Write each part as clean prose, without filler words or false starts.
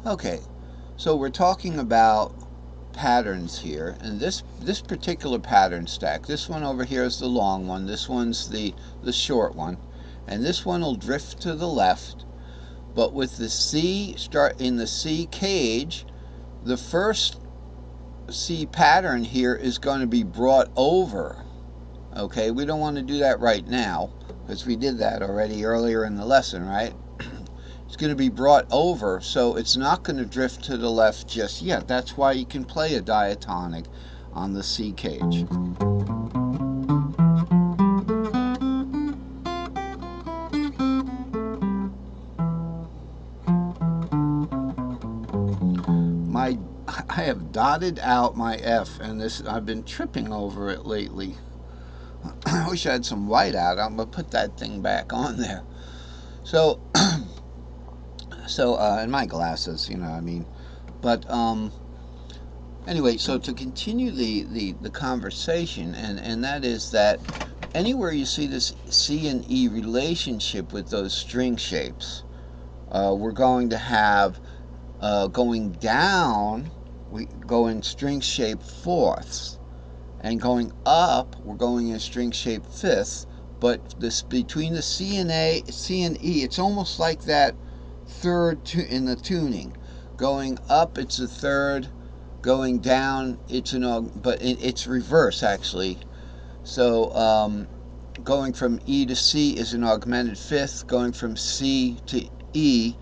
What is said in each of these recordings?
Okay, so we're talking about patterns here, and this particular pattern stack, this one over here is the long one, this one's the short one, and this one will drift to the left. But with the C start in the C cage, the first C pattern here is going to be brought over. Okay, we don't want to do that right now because we did that already earlier in the lesson, right? It's going to be brought over, so it's not going to drift to the left just yet. That's why you can play a diatonic on the C cage. My I have dotted out my F, and this I've been tripping over it lately. I wish I had some white out. I'm gonna put that thing back on there. So, and my glasses, you know, I mean, but anyway, so to continue the conversation, and that is that anywhere you see this C and E relationship with those string shapes, we're going to have going down, we go in string shape fourths, and going up, we're going in string shape fifths. But this between the C and E, it's almost like that third in the tuning. Going up, it's a third. Going down, it's an but it's reverse actually. So going from E to C is an augmented fifth. Going from C to E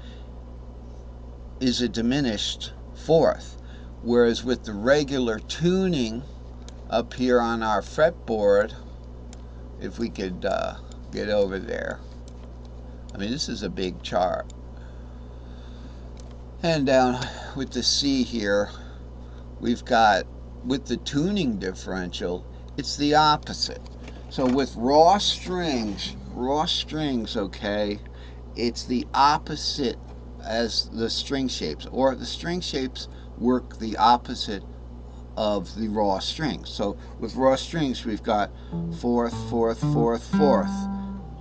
is a diminished fourth. Whereas with the regular tuning up here on our fretboard, if we could get over there. I mean, this is a big chart. And down with the C here, we've got, with the tuning differential, it's the opposite. So with raw strings, okay, it's the opposite as the string shapes, or the string shapes work the opposite of the raw strings. So with raw strings, we've got fourth, fourth, fourth, fourth.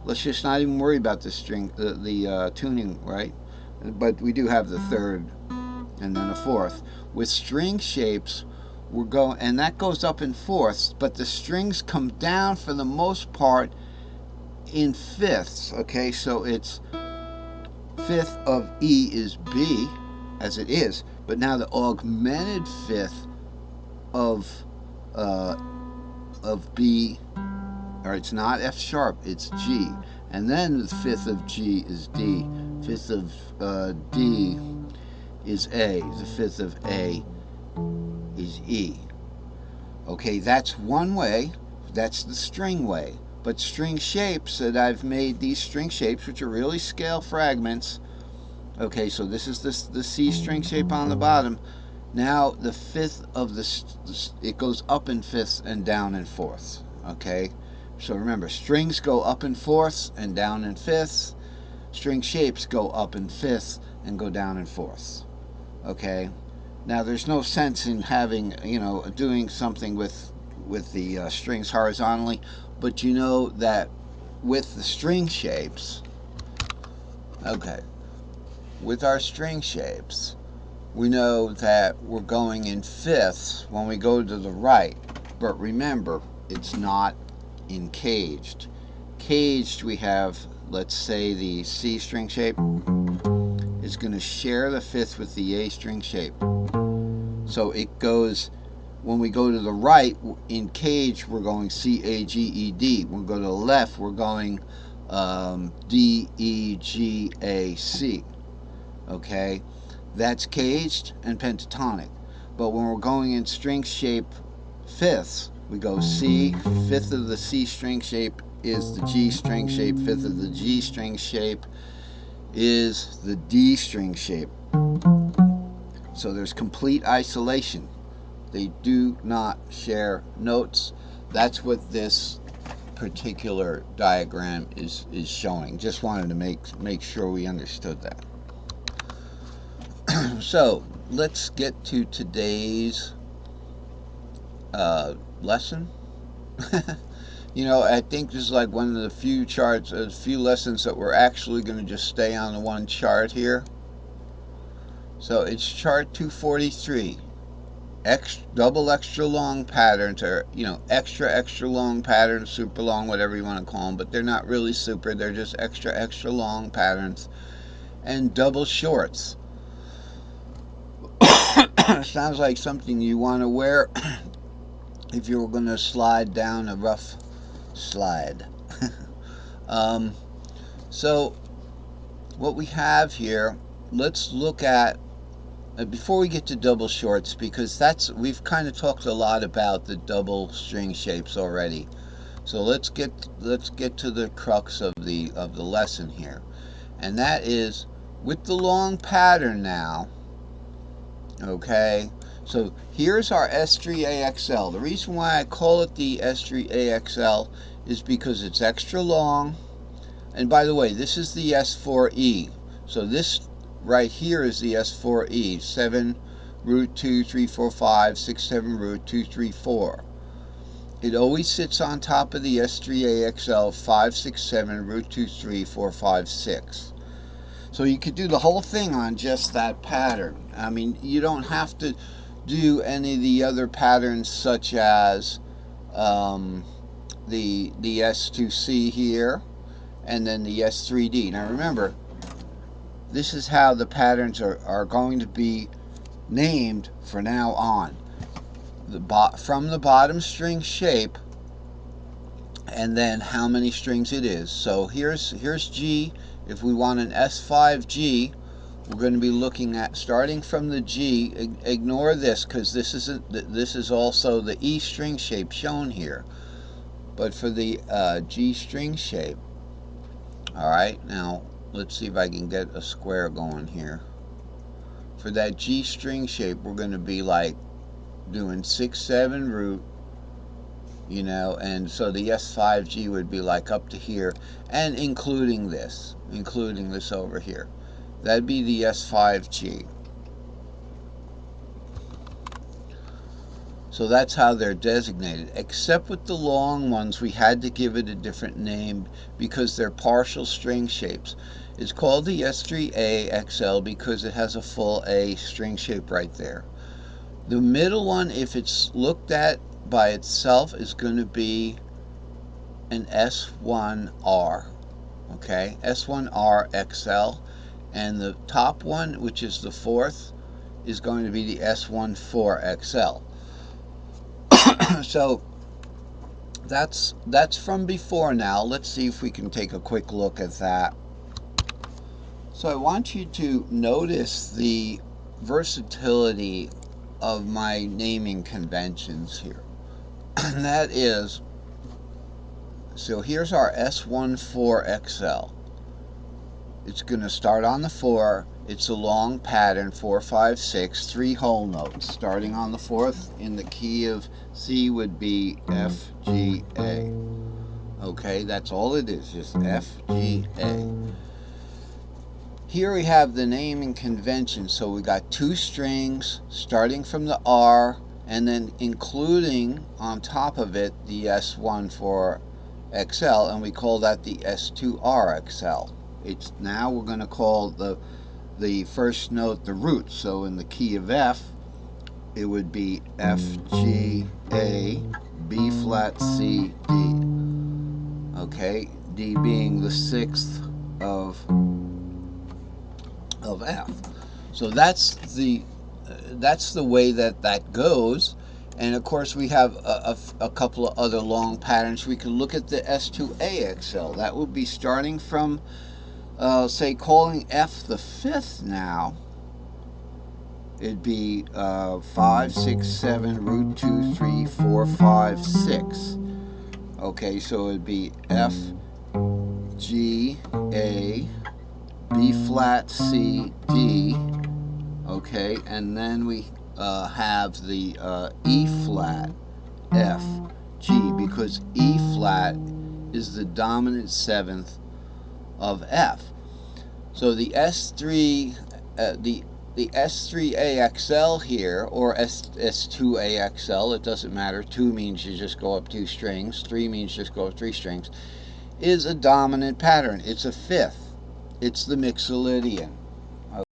Let's just not even worry about the string, the tuning, right? But we do have the third and then a fourth. With string shapes, we're going, and that goes up in fourths, but the strings come down for the most part in fifths. Okay, so it's fifth of E is B, as it is, but now the augmented fifth of uh, B, or it's not F sharp, it's G, and then the fifth of G is D, fifth of D is A, the fifth of A is E. Okay, that's one way, that's the string way. But string shapes that I've made, these string shapes, which are really scale fragments. Okay, so this is the C string shape on the bottom. Now the fifth of it goes up in fifths and down in fourths. Okay, so remember, strings go up in fourths and down in fifths. String shapes go up in fifths and go down in fourths. Okay, now there's no sense in having, you know, doing something with the strings horizontally, but you know that with the string shapes, okay, with our string shapes, we know that we're going in fifths when we go to the right. But remember, it's not in caged. Caged, we have, let's say, the C string shape is going to share the fifth with the A string shape. So it goes, when we go to the right, in cage, we're going C, A, G, E, D. When we go to the left, we're going D, E, G, A, C. Okay? That's caged and pentatonic. But when we're going in string shape fifths, we go C, fifth of the C string shape is the G string shape, fifth of the G string shape is the D string shape. So there's complete isolation. They do not share notes. That's what this particular diagram is showing. Just wanted to make sure we understood that. So let's get to today's lesson. You know, I think this is like one of the few charts, a few lessons that we're actually going to just stay on the one chart here. So it's chart 243. Double extra long patterns, or extra long patterns, super long, whatever you want to call them, but they're not really super, they're just extra long patterns. And double shorts. Sounds like something you want to wear if you were going to slide down a rough slide. um, so what we have here, let's look at before we get to double shorts, because we've kind of talked a lot about the double string shapes already. So let's get to the crux of the lesson here, and that is with the long pattern now. Okay, so here's our S3AXL. The reason why I call it the S3AXL is because it's extra long. And by the way, this is the S4E. So this right here is the S4E. 7 root 2 3 4 5 6 7 root 2 3 4. It always sits on top of the S3AXL 5 6 7 root 2 3 4 5 6. So you could do the whole thing on just that pattern. I mean, you don't have to do any of the other patterns, such as the S2C here, and then the S3D. Now remember, this is how the patterns are going to be named from now on. From the bottom string shape, and then how many strings it is. So here's G. If we want an S5G, we're going to be looking at starting from the G. Ignore this, because this is also the E string shape shown here. But for the G string shape, all right, now let's see if I can get a square going here. For that G string shape, we're going to be like doing 6 7 root, and so the S5G would be like up to here, and including this over here. That'd be the S5G. So that's how they're designated. Except with the long ones, we had to give it a different name because they're partial string shapes. It's called the S3AXL because it has a full A string shape right there. The middle one, if it's looked at by itself, is going to be an S1R. Okay, S1R XL. And the top one, which is the fourth, is going to be the S14XL. So that's from before now. Let's see if we can take a quick look at that. So I want you to notice the versatility of my naming conventions here. And that is, so here's our S14XL. It's going to start on the 4. It's a long pattern, 4 5 6, 3 whole notes. Starting on the 4th in the key of C would be F G A. Okay, that's all it is, just F G A. Here we have the naming convention. So we got 2 strings starting from the R, and then including on top of it the S14XL, and we call that the S2RXL. It's now we're going to call the first note the root. So in the key of F, it would be F G A B flat C D. Okay, D being the 6th of F. So that's the way that goes. And of course, we have a couple of other long patterns. We can look at the S2AXL. That would be starting from say calling F the 5th now. It'd be 5 6 7 root 2 3 4 5 6. Okay, so it'd be F G A B flat C D. Okay, and then we have the E flat F G, because E flat is the dominant 7th of F. So the S3 the S3AXL here, or S2AXL, it doesn't matter. 2 means you just go up 2 strings. 3 means just go up 3 strings. Is a dominant pattern. It's a 5th. It's the Mixolydian.